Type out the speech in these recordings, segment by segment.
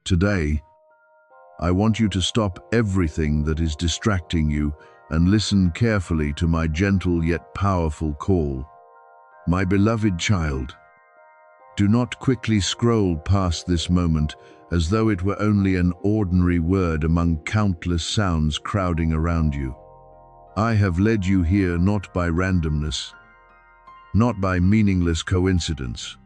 Today, I want you to stop everything that is distracting you and listen carefully to my gentle yet powerful call. My beloved child, do not quickly scroll past this moment as though it were only an ordinary word among countless sounds crowding around you. I have led you here not by randomness, not by meaningless coincidence,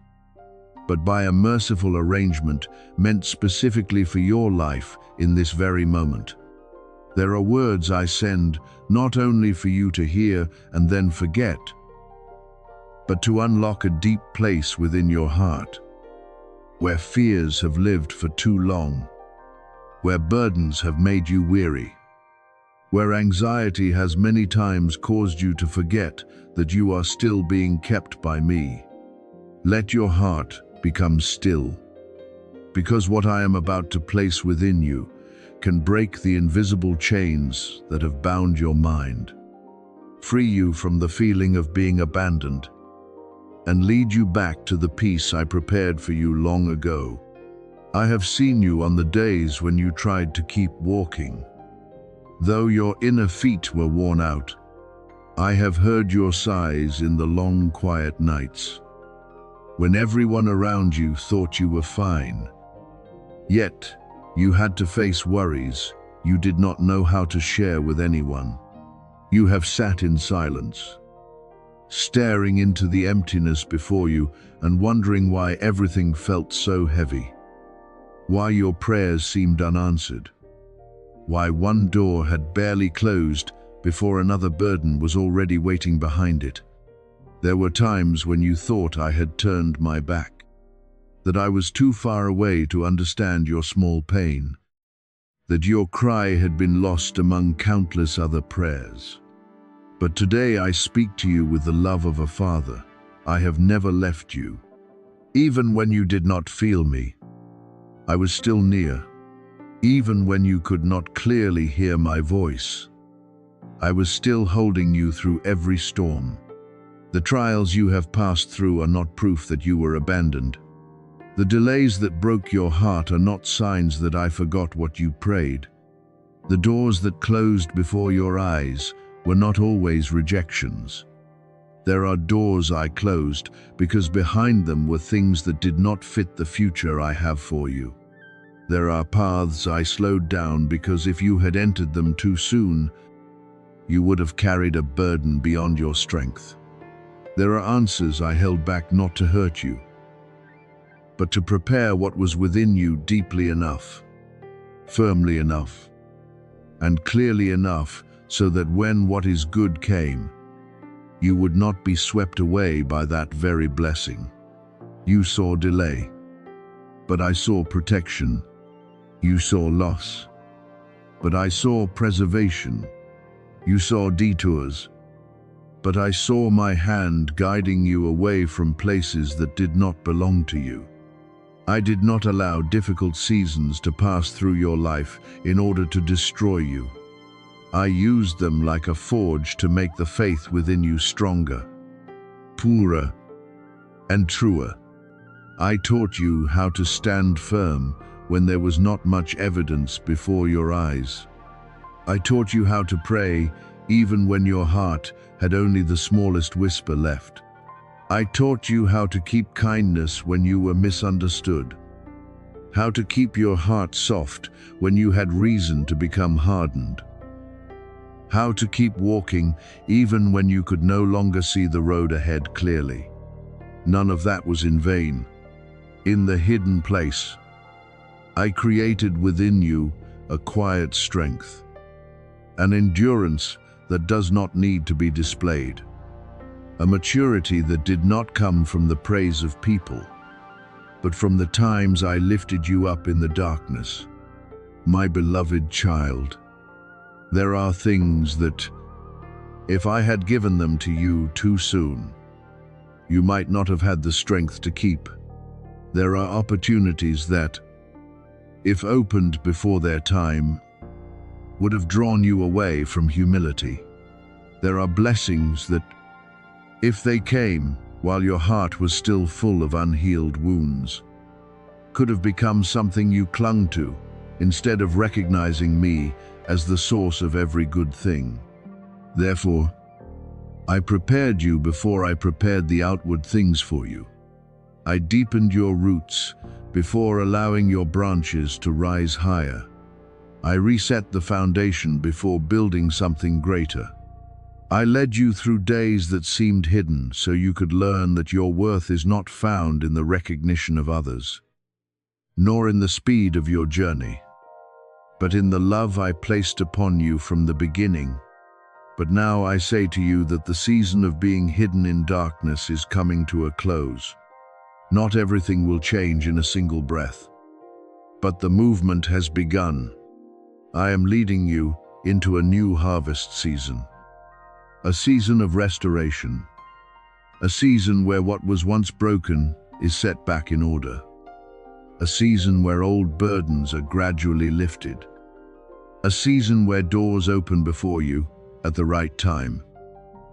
but by a merciful arrangement meant specifically for your life in this very moment. There are words I send not only for you to hear and then forget, but to unlock a deep place within your heart, where fears have lived for too long, where burdens have made you weary, where anxiety has many times caused you to forget that you are still being kept by me. Let your heart become still, because what I am about to place within you can break the invisible chains that have bound your mind, free you from the feeling of being abandoned, and lead you back to the peace I prepared for you long ago. I have seen you on the days when you tried to keep walking. Though your inner feet were worn out, I have heard your sighs in the long, quiet nights, when everyone around you thought you were fine. Yet, you had to face worries you did not know how to share with anyone. You have sat in silence, staring into the emptiness before you and wondering why everything felt so heavy, why your prayers seemed unanswered, why one door had barely closed before another burden was already waiting behind it. There were times when you thought I had turned my back, that I was too far away to understand your small pain, that your cry had been lost among countless other prayers. But today I speak to you with the love of a father. I have never left you. Even when you did not feel me, I was still near. Even when you could not clearly hear my voice, I was still holding you through every storm. The trials you have passed through are not proof that you were abandoned. The delays that broke your heart are not signs that I forgot what you prayed. The doors that closed before your eyes were not always rejections. There are doors I closed because behind them were things that did not fit the future I have for you. There are paths I slowed down because if you had entered them too soon, you would have carried a burden beyond your strength. There are answers I held back not to hurt you, but to prepare what was within you deeply enough, firmly enough, and clearly enough so that when what is good came, you would not be swept away by that very blessing. You saw delay, but I saw protection. You saw loss, but I saw preservation. You saw detours, but I saw my hand guiding you away from places that did not belong to you. I did not allow difficult seasons to pass through your life in order to destroy you. I used them like a forge to make the faith within you stronger, purer, and truer. I taught you how to stand firm when there was not much evidence before your eyes. I taught you how to pray even when your heart had only the smallest whisper left. I taught you how to keep kindness when you were misunderstood, how to keep your heart soft when you had reason to become hardened, how to keep walking even when you could no longer see the road ahead clearly. None of that was in vain. In the hidden place, I created within you a quiet strength, an endurance that does not need to be displayed, a maturity that did not come from the praise of people, but from the times I lifted you up in the darkness. My beloved child, there are things that, if I had given them to you too soon, you might not have had the strength to keep. There are opportunities that, if opened before their time, would have drawn you away from humility. There are blessings that, if they came while your heart was still full of unhealed wounds, could have become something you clung to, instead of recognizing me as the source of every good thing. Therefore, I prepared you before I prepared the outward things for you. I deepened your roots before allowing your branches to rise higher. I reset the foundation before building something greater. I led you through days that seemed hidden so you could learn that your worth is not found in the recognition of others, nor in the speed of your journey, but in the love I placed upon you from the beginning. But now I say to you that the season of being hidden in darkness is coming to a close. Not everything will change in a single breath, but the movement has begun. I am leading you into a new harvest season, a season of restoration, a season where what was once broken is set back in order, a season where old burdens are gradually lifted, a season where doors open before you at the right time.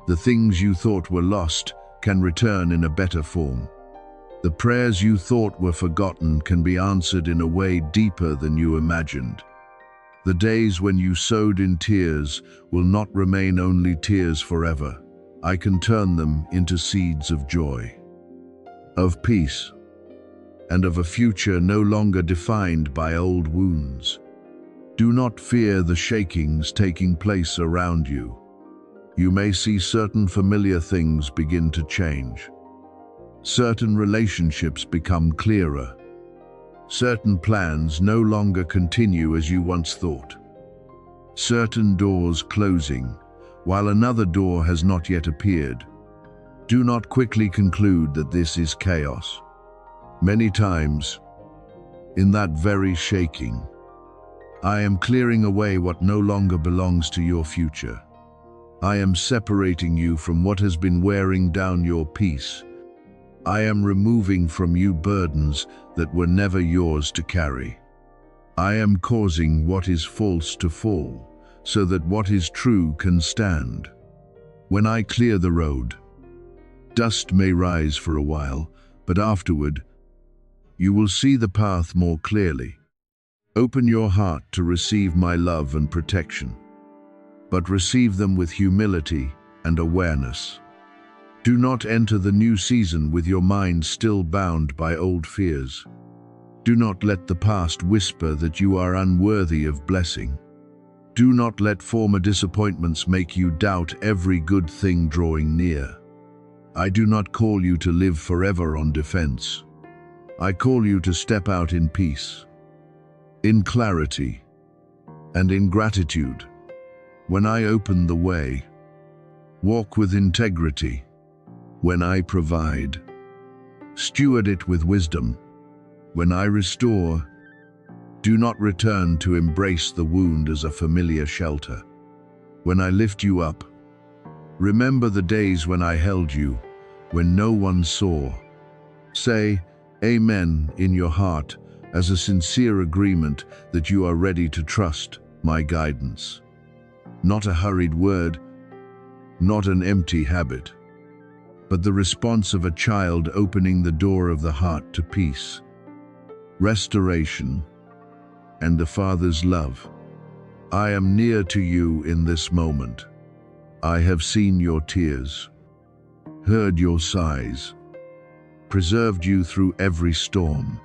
The things you thought were lost can return in a better form. The prayers you thought were forgotten can be answered in a way deeper than you imagined. The days when you sowed in tears will not remain only tears forever. I can turn them into seeds of joy, of peace, and of a future no longer defined by old wounds. Do not fear the shakings taking place around you. You may see certain familiar things begin to change. Certain relationships become clearer. Certain plans no longer continue as you once thought. Certain doors closing, while another door has not yet appeared. Do not quickly conclude that this is chaos. Many times, in that very shaking, I am clearing away what no longer belongs to your future. I am separating you from what has been wearing down your peace. I am removing from you burdens that were never yours to carry. I am causing what is false to fall, so that what is true can stand. When I clear the road, dust may rise for a while, but afterward, you will see the path more clearly. Open your heart to receive my love and protection, but receive them with humility and awareness. Do not enter the new season with your mind still bound by old fears. Do not let the past whisper that you are unworthy of blessing. Do not let former disappointments make you doubt every good thing drawing near. I do not call you to live forever on defense. I call you to step out in peace, in clarity, and in gratitude. When I open the way, walk with integrity. When I provide, steward it with wisdom. When I restore, do not return to embrace the wound as a familiar shelter. When I lift you up, remember the days when I held you, when no one saw. Say, Amen in your heart as a sincere agreement that you are ready to trust my guidance. Not a hurried word, not an empty habit, but the response of a child opening the door of the heart to peace, restoration, and the Father's love. I am near to you in this moment. I have seen your tears, heard your sighs, preserved you through every storm,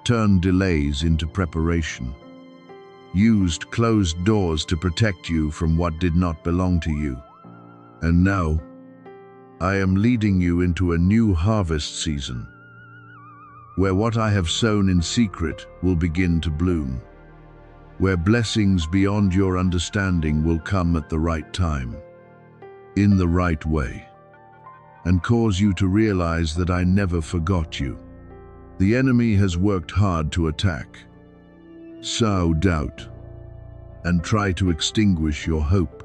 turned delays into preparation, used closed doors to protect you from what did not belong to you. And now, I am leading you into a new harvest season, where what I have sown in secret will begin to bloom, where blessings beyond your understanding will come at the right time, in the right way, and cause you to realize that I never forgot you. The enemy has worked hard to attack, sow doubt, and try to extinguish your hope,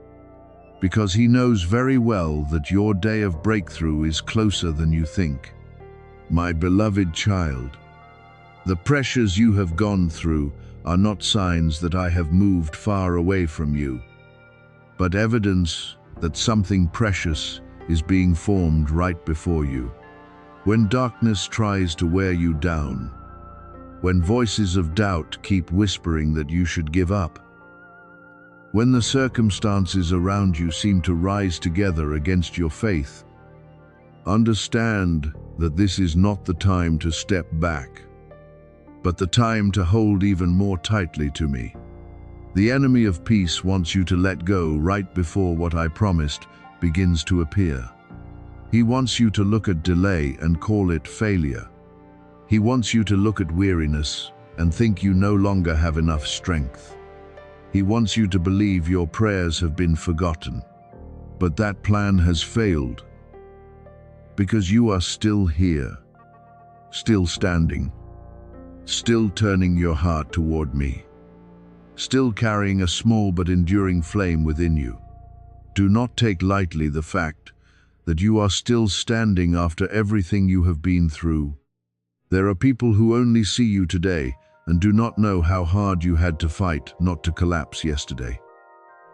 because he knows very well that your day of breakthrough is closer than you think. My beloved child, the pressures you have gone through are not signs that I have moved far away from you, but evidence that something precious is being formed right before you. When darkness tries to wear you down, when voices of doubt keep whispering that you should give up, when the circumstances around you seem to rise together against your faith, understand that this is not the time to step back, but the time to hold even more tightly to me. The enemy of peace wants you to let go right before what I promised begins to appear. He wants you to look at delay and call it failure. He wants you to look at weariness and think you no longer have enough strength. He wants you to believe your prayers have been forgotten. But that plan has failed, because you are still here, still standing, still turning your heart toward me, still carrying a small but enduring flame within you. Do not take lightly the fact that you are still standing after everything you have been through. There are people who only see you today and do not know how hard you had to fight not to collapse yesterday.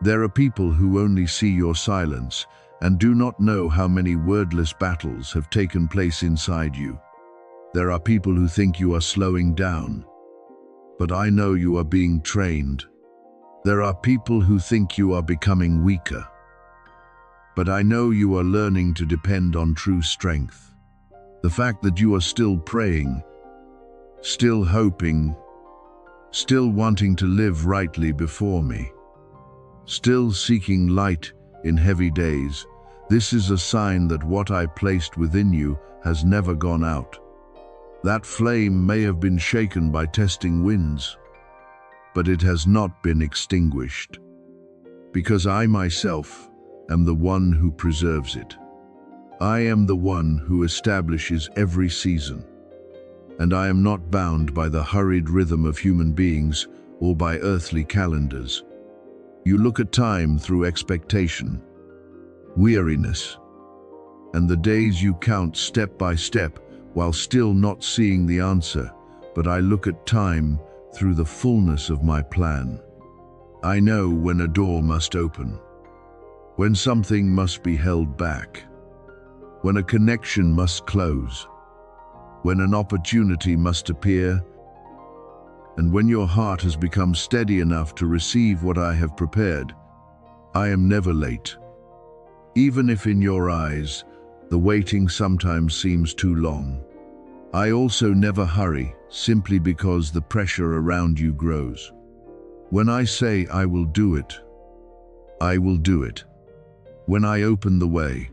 There are people who only see your silence and do not know how many wordless battles have taken place inside you. There are people who think you are slowing down, but I know you are being trained. There are people who think you are becoming weaker, but I know you are learning to depend on true strength. The fact that you are still praying, still hoping, still wanting to live rightly before me, still seeking light in heavy days, this is a sign that what I placed within you has never gone out. That flame may have been shaken by testing winds, but it has not been extinguished, because I myself am the one who preserves it. I am the one who establishes every season, and I am not bound by the hurried rhythm of human beings or by earthly calendars. You look at time through expectation, weariness, and the days you count step by step while still not seeing the answer, but I look at time through the fullness of my plan. I know when a door must open, when something must be held back, when a connection must close, when an opportunity must appear, and when your heart has become steady enough to receive what I have prepared. I am never late. Even if in your eyes, the waiting sometimes seems too long. I also never hurry, simply because the pressure around you grows. When I say I will do it, I will do it. When I open the way,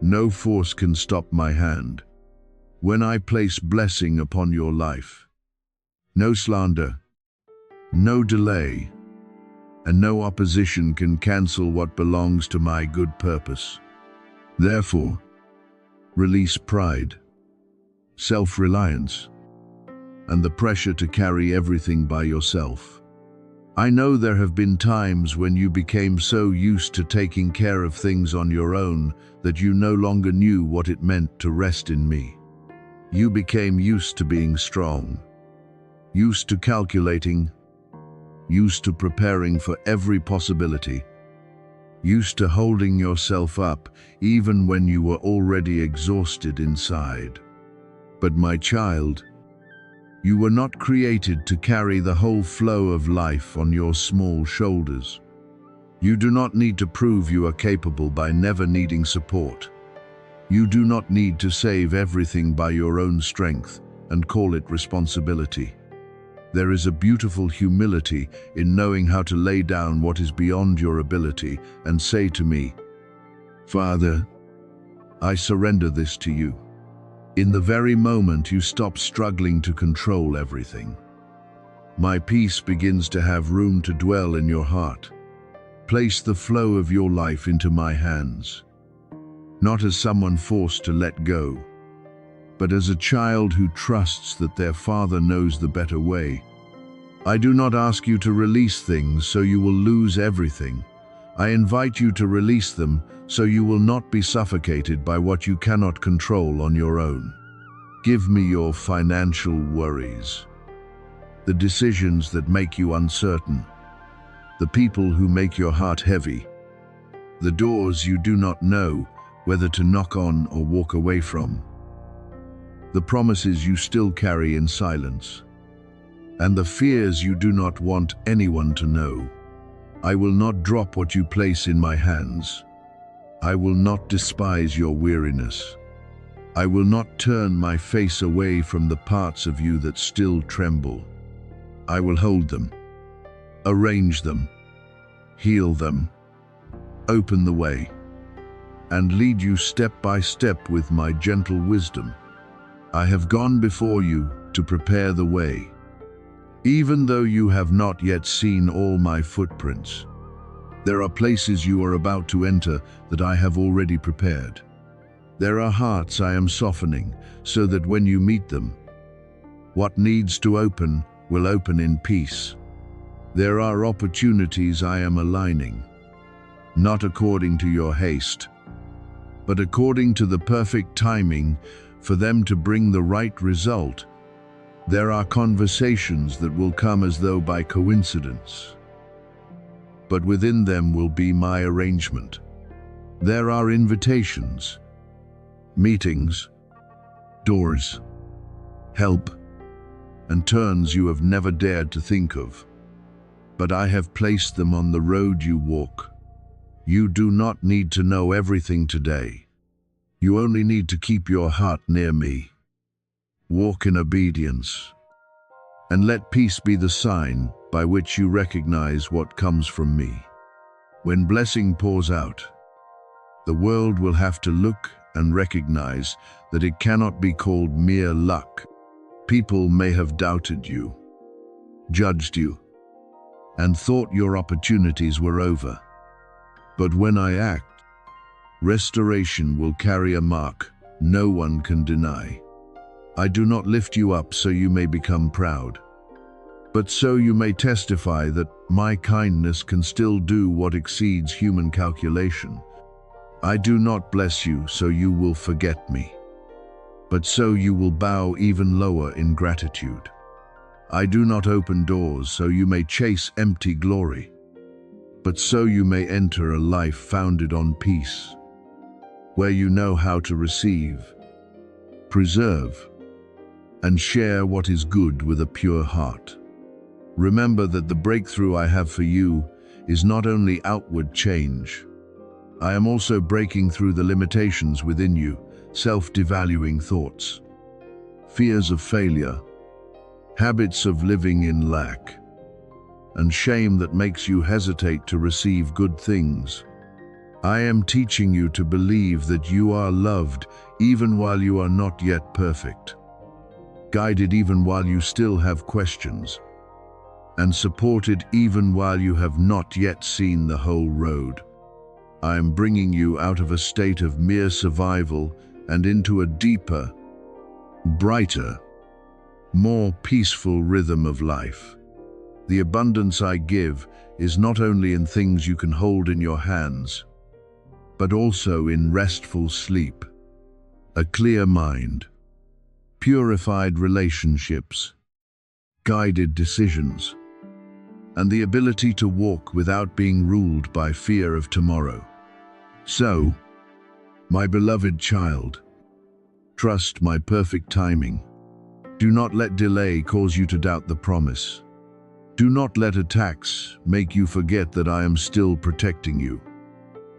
no force can stop my hand. When I place blessing upon your life, no slander, no delay, and no opposition can cancel what belongs to my good purpose. Therefore, release pride, self-reliance, and the pressure to carry everything by yourself. I know there have been times when you became so used to taking care of things on your own that you no longer knew what it meant to rest in me. You became used to being strong, used to calculating, used to preparing for every possibility, used to holding yourself up even when you were already exhausted inside. But my child, you were not created to carry the whole flow of life on your small shoulders. You do not need to prove you are capable by never needing support. You do not need to save everything by your own strength and call it responsibility. There is a beautiful humility in knowing how to lay down what is beyond your ability and say to me, Father, I surrender this to you. In the very moment you stop struggling to control everything, my peace begins to have room to dwell in your heart. Place the flow of your life into my hands, not as someone forced to let go, but as a child who trusts that their father knows the better way. I do not ask you to release things so you will lose everything. I invite you to release them so you will not be suffocated by what you cannot control on your own. Give me your financial worries, the decisions that make you uncertain, the people who make your heart heavy, the doors you do not know whether to knock on or walk away from, the promises you still carry in silence. and the fears you do not want anyone to know. I will not drop what you place in my hands. I will not despise your weariness. I will not turn my face away from the parts of you that still tremble. I will hold them, arrange them, heal them, open the way, and lead you step by step with my gentle wisdom. I have gone before you to prepare the way, even though you have not yet seen all my footprints. There are places you are about to enter that I have already prepared. There are hearts I am softening so that when you meet them, what needs to open will open in peace. There are opportunities I am aligning, not according to your haste, but according to the perfect timing for them to bring the right result. There are conversations that will come as though by coincidence, but within them will be my arrangement. There are invitations, meetings, doors, help, and turns you have never dared to think of. But I have placed them on the road you walk. You do not need to know everything today. You only need to keep your heart near me. Walk in obedience, and let peace be the sign by which you recognize what comes from me. When blessing pours out, the world will have to look and recognize that it cannot be called mere luck. People may have doubted you, judged you, and thought your opportunities were over. But when I act, restoration will carry a mark no one can deny. I do not lift you up so you may become proud, but so you may testify that my kindness can still do what exceeds human calculation. I do not bless you so you will forget me, but so you will bow even lower in gratitude. I do not open doors so you may chase empty glory, but so you may enter a life founded on peace, where you know how to receive, preserve, and share what is good with a pure heart. Remember that the breakthrough I have for you is not only outward change. I am also breaking through the limitations within you, self-devaluing thoughts, fears of failure, habits of living in lack, and shame that makes you hesitate to receive good things. I am teaching you to believe that you are loved even while you are not yet perfect, guided even while you still have questions, and supported even while you have not yet seen the whole road. I am bringing you out of a state of mere survival and into a deeper, brighter, more peaceful rhythm of life. The abundance I give is not only in things you can hold in your hands, but also in restful sleep, a clear mind, purified relationships, guided decisions, and the ability to walk without being ruled by fear of tomorrow. So, my beloved child, trust my perfect timing. Do not let delay cause you to doubt the promise. Do not let attacks make you forget that I am still protecting you.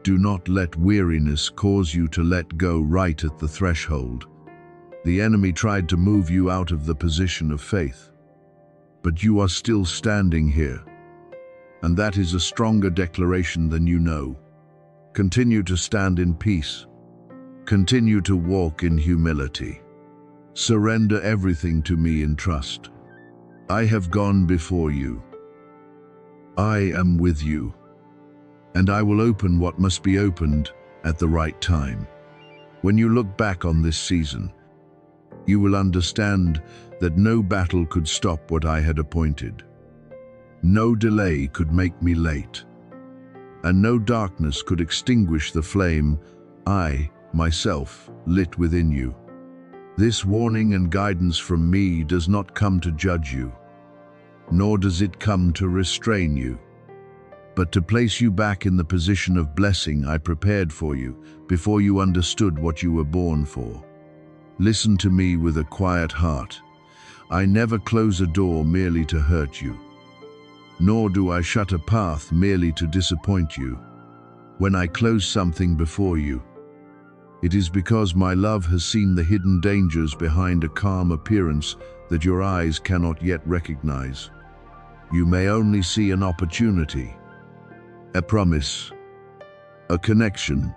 Do not let weariness cause you to let go right at the threshold. The enemy tried to move you out of the position of faith, but you are still standing here, and that is a stronger declaration than you know. Continue to stand in peace. Continue to walk in humility. Surrender everything to me in trust. I have gone before you. I am with you, and I will open what must be opened at the right time. When you look back on this season, you will understand that no battle could stop what I had appointed. No delay could make me late, and no darkness could extinguish the flame I, myself, lit within you. This warning and guidance from me does not come to judge you, nor does it come to restrain you, but to place you back in the position of blessing I prepared for you before you understood what you were born for. Listen to me with a quiet heart. I never close a door merely to hurt you, nor do I shut a path merely to disappoint you. When I close something before you, it is because my love has seen the hidden dangers behind a calm appearance that your eyes cannot yet recognize. You may only see an opportunity, a promise, a connection,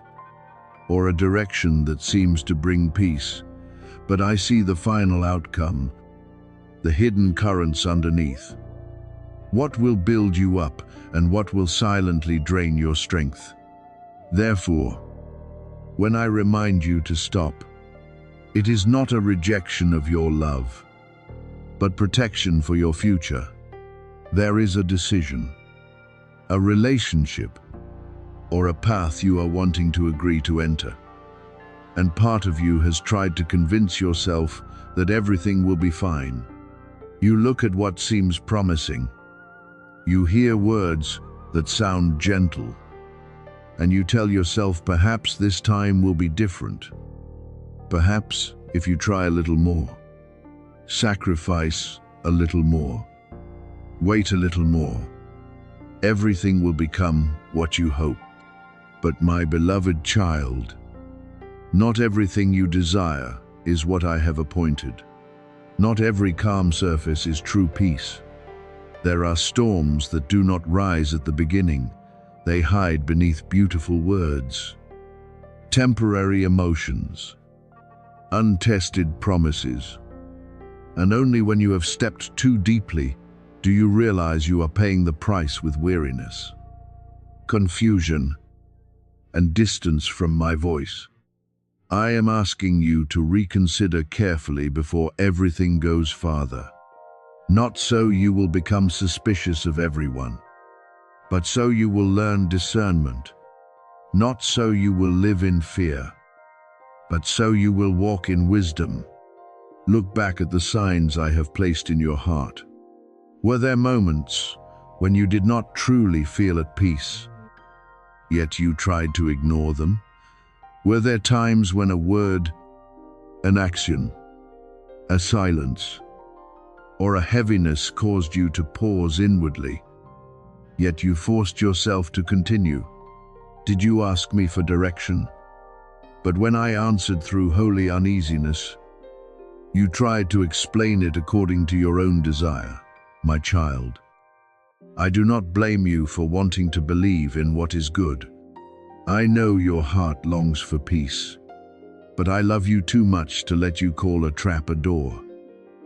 or a direction that seems to bring peace. But I see the final outcome, the hidden currents underneath. What will build you up and what will silently drain your strength. Therefore, when I remind you to stop, it is not a rejection of your love, but protection for your future. There is a decision, a relationship, or a path you are wanting to agree to enter. And part of you has tried to convince yourself that everything will be fine. You look at what seems promising. You hear words that sound gentle. And you tell yourself perhaps this time will be different. Perhaps if you try a little more, sacrifice a little more, wait a little more, everything will become what you hope. But my beloved child, not everything you desire is what I have appointed. Not every calm surface is true peace. There are storms that do not rise at the beginning. They hide beneath beautiful words, temporary emotions, untested promises. And only when you have stepped too deeply do you realize you are paying the price with weariness, confusion, and distance from my voice. I am asking you to reconsider carefully before everything goes farther. Not so you will become suspicious of everyone, but so you will learn discernment. Not so you will live in fear, but so you will walk in wisdom. Look back at the signs I have placed in your heart. Were there moments when you did not truly feel at peace, yet you tried to ignore them? Were there times when a word, an action, a silence, or a heaviness caused you to pause inwardly, yet you forced yourself to continue? Did you ask me for direction? But when I answered through holy uneasiness, you tried to explain it according to your own desire. My child, I do not blame you for wanting to believe in what is good. I know your heart longs for peace, but I love you too much to let you call a trap a door.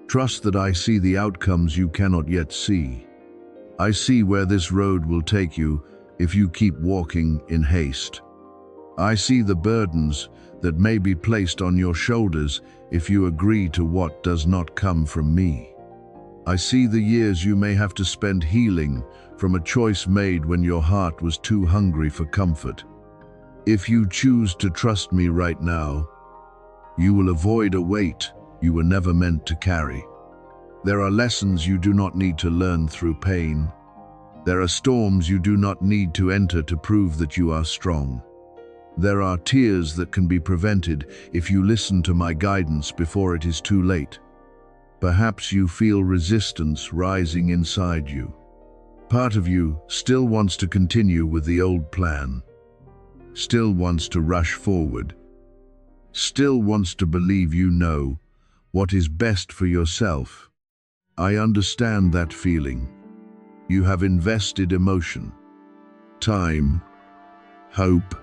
Trust that I see the outcomes you cannot yet see. I see where this road will take you if you keep walking in haste. I see the burdens that may be placed on your shoulders if you agree to what does not come from me. I see the years you may have to spend healing from a choice made when your heart was too hungry for comfort. If you choose to trust me right now, you will avoid a weight you were never meant to carry. There are lessons you do not need to learn through pain. There are storms you do not need to enter to prove that you are strong. There are tears that can be prevented if you listen to my guidance before it is too late. Perhaps you feel resistance rising inside you. Part of you still wants to continue with the old plan, still wants to rush forward, still wants to believe you know what is best for yourself. I understand that feeling. You have invested emotion, time, hope,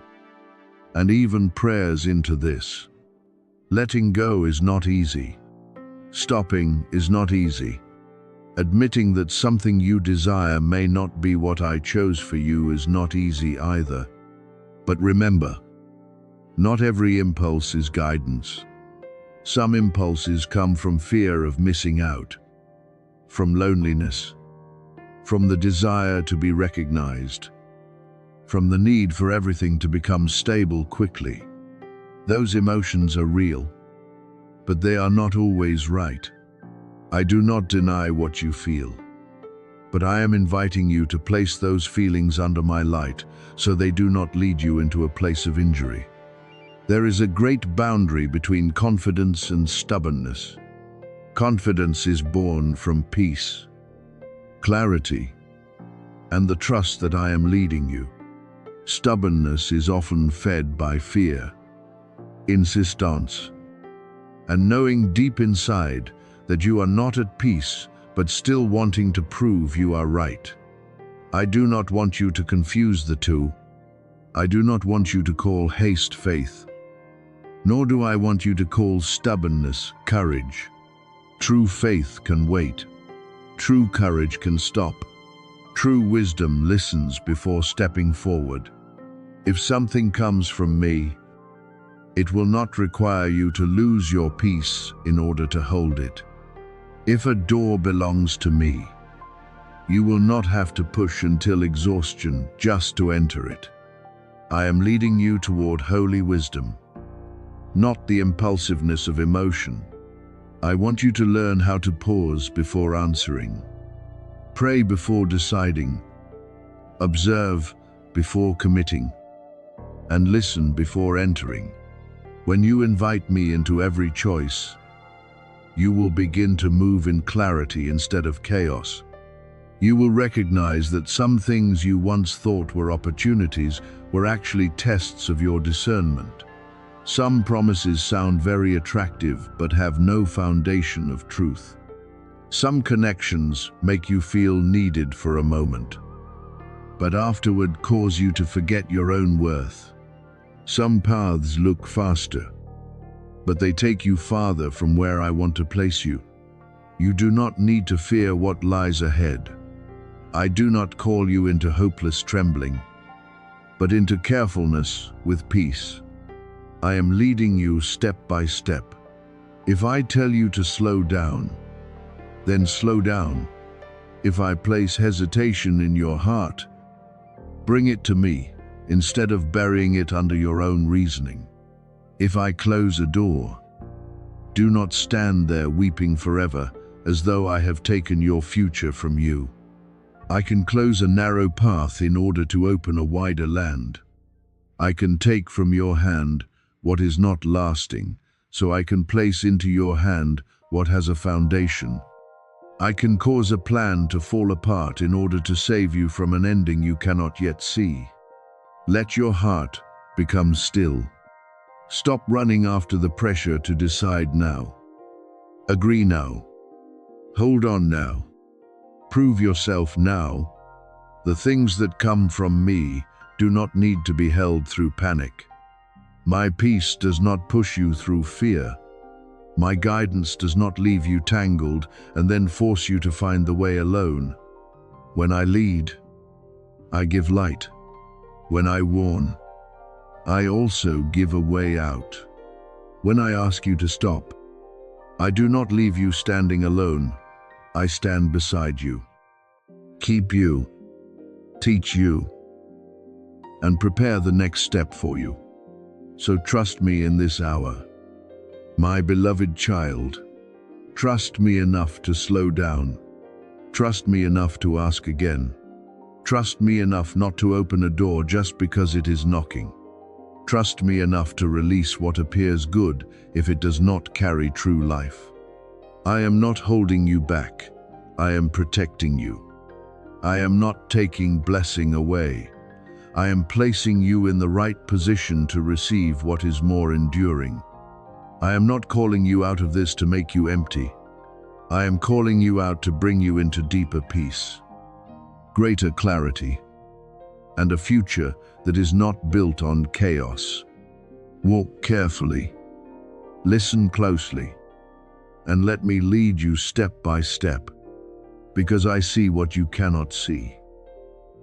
and even prayers into this. Letting go is not easy. Stopping is not easy. Admitting that something you desire may not be what I chose for you is not easy either. But remember, not every impulse is guidance. Some impulses come from fear of missing out, from loneliness, from the desire to be recognized, from the need for everything to become stable quickly. Those emotions are real, but they are not always right. I do not deny what you feel, but I am inviting you to place those feelings under my light so they do not lead you into a place of injury. There is a great boundary between confidence and stubbornness. Confidence is born from peace, clarity, and the trust that I am leading you. Stubbornness is often fed by fear, insistence, and knowing deep inside that you are not at peace but still wanting to prove you are right. I do not want you to confuse the two. I do not want you to call haste faith, nor do I want you to call stubbornness courage. True faith can wait. True courage can stop. True wisdom listens before stepping forward. If something comes from me, it will not require you to lose your peace in order to hold it. If a door belongs to me, you will not have to push until exhaustion just to enter it. I am leading you toward holy wisdom, not the impulsiveness of emotion. I want you to learn how to pause before answering, pray before deciding, observe before committing, and listen before entering. When you invite me into every choice, you will begin to move in clarity instead of chaos. You will recognize that some things you once thought were opportunities were actually tests of your discernment. Some promises sound very attractive but have no foundation of truth. Some connections make you feel needed for a moment, but afterward cause you to forget your own worth. Some paths look faster, but they take you farther from where I want to place you. You do not need to fear what lies ahead. I do not call you into hopeless trembling, but into carefulness with peace. I am leading you step by step. If I tell you to slow down, then slow down. If I place hesitation in your heart, bring it to me instead of burying it under your own reasoning. If I close a door, do not stand there weeping forever as though I have taken your future from you. I can close a narrow path in order to open a wider land. I can take from your hand what is not lasting, so I can place into your hand what has a foundation. I can cause a plan to fall apart in order to save you from an ending you cannot yet see. Let your heart become still. Stop running after the pressure to decide now. Agree now. Hold on now. Prove yourself now. The things that come from me do not need to be held through panic. My peace does not push you through fear. My guidance does not leave you tangled and then force you to find the way alone. When I lead, I give light. When I warn, I also give a way out. When I ask you to stop, I do not leave you standing alone. I stand beside you, keep you, teach you, and prepare the next step for you. So trust me in this hour. My beloved child, trust me enough to slow down. Trust me enough to ask again. Trust me enough not to open a door just because it is knocking. Trust me enough to release what appears good if it does not carry true life. I am not holding you back. I am protecting you. I am not taking blessing away. I am placing you in the right position to receive what is more enduring. I am not calling you out of this to make you empty. I am calling you out to bring you into deeper peace, greater clarity, and a future that is not built on chaos. Walk carefully, listen closely, and let me lead you step by step, because I see what you cannot see.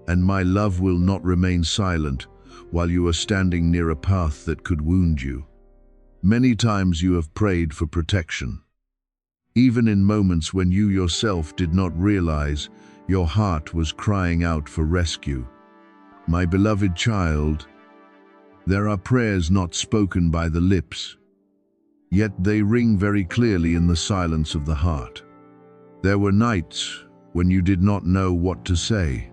And my love will not remain silent while you are standing near a path that could wound you. Many times you have prayed for protection, even in moments when you yourself did not realize your heart was crying out for rescue. My beloved child, there are prayers not spoken by the lips, yet they ring very clearly in the silence of the heart. There were nights when you did not know what to say,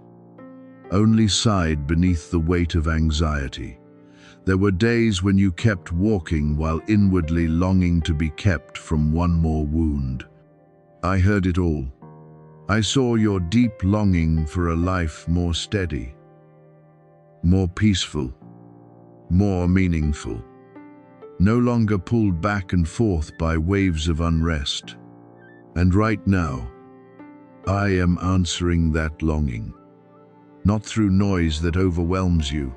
only sighed beneath the weight of anxiety. There were days when you kept walking while inwardly longing to be kept from one more wound. I heard it all. I saw your deep longing for a life more steady, more peaceful, more meaningful, no longer pulled back and forth by waves of unrest. And right now, I am answering that longing, not through noise that overwhelms you,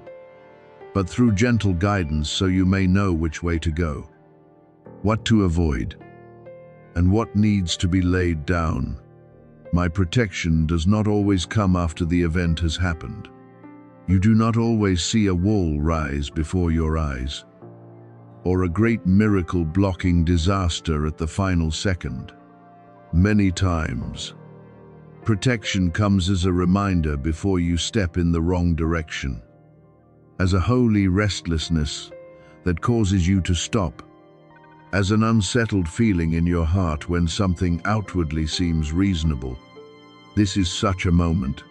but through gentle guidance so you may know which way to go, what to avoid, and what needs to be laid down. My protection does not always come after the event has happened. You do not always see a wall rise before your eyes, or a great miracle blocking disaster at the final second. Many times, protection comes as a reminder before you step in the wrong direction, as a holy restlessness that causes you to stop, as an unsettled feeling in your heart when something outwardly seems reasonable. This is such a moment.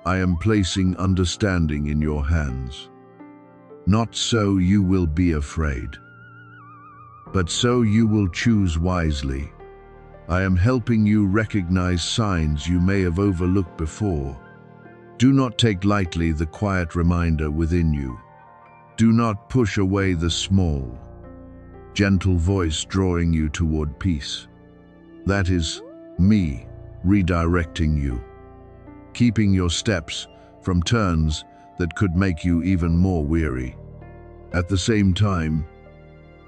I am placing understanding in your hands, not so you will be afraid, but so you will choose wisely. I am helping you recognize signs you may have overlooked before. Do not take lightly the quiet reminder within you. Do not push away the small, gentle voice drawing you toward peace. That is me redirecting you, keeping your steps from turns that could make you even more weary. At the same time,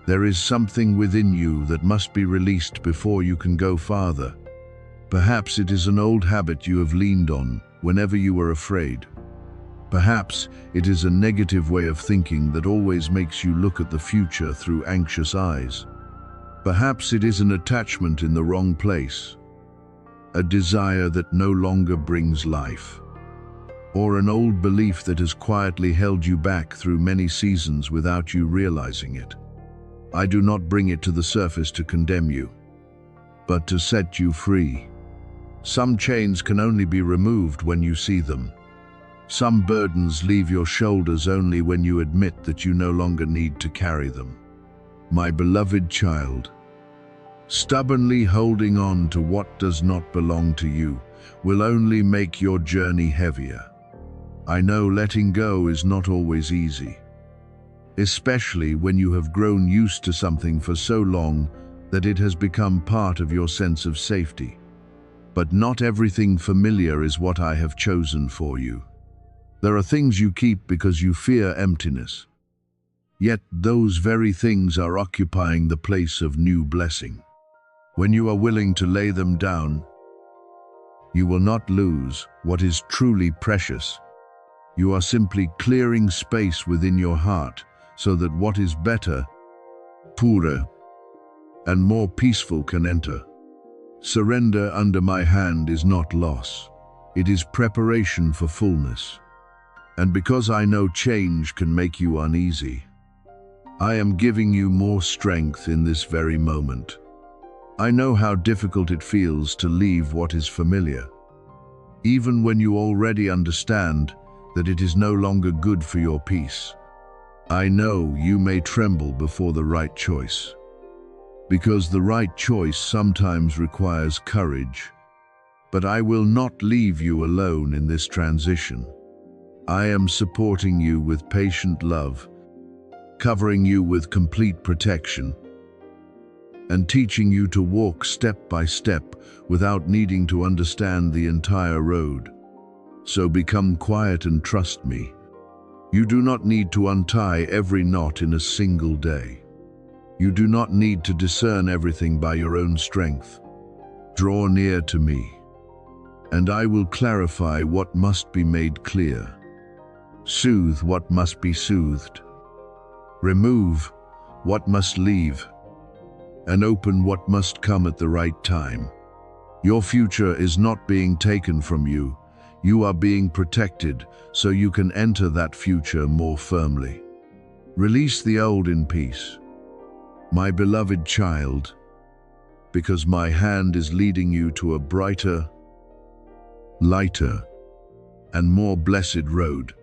there is something within you that must be released before you can go farther. Perhaps it is an old habit you have leaned on whenever you were afraid. Perhaps it is a negative way of thinking that always makes you look at the future through anxious eyes. Perhaps it is an attachment in the wrong place, a desire that no longer brings life, or an old belief that has quietly held you back through many seasons without you realizing it. I do not bring it to the surface to condemn you, but to set you free. Some chains can only be removed when you see them. Some burdens leave your shoulders only when you admit that you no longer need to carry them. My beloved child, stubbornly holding on to what does not belong to you will only make your journey heavier. I know letting go is not always easy, especially when you have grown used to something for so long that it has become part of your sense of safety. But not everything familiar is what I have chosen for you. There are things you keep because you fear emptiness. Yet those very things are occupying the place of new blessing. When you are willing to lay them down, you will not lose what is truly precious. You are simply clearing space within your heart so that what is better, purer, and more peaceful can enter. Surrender under my hand is not loss. It is preparation for fullness. And because I know change can make you uneasy, I am giving you more strength in this very moment. I know how difficult it feels to leave what is familiar, even when you already understand that it is no longer good for your peace. I know you may tremble before the right choice, because the right choice sometimes requires courage. But I will not leave you alone in this transition. I am supporting you with patient love, covering you with complete protection, and teaching you to walk step by step without needing to understand the entire road. So become quiet and trust me. You do not need to untie every knot in a single day. You do not need to discern everything by your own strength. Draw near to me, and I will clarify what must be made clear, soothe what must be soothed, remove what must leave, and open what must come at the right time. Your future is not being taken from you. You are being protected so you can enter that future more firmly. Release the old in peace, my beloved child, because my hand is leading you to a brighter, lighter, and more blessed road.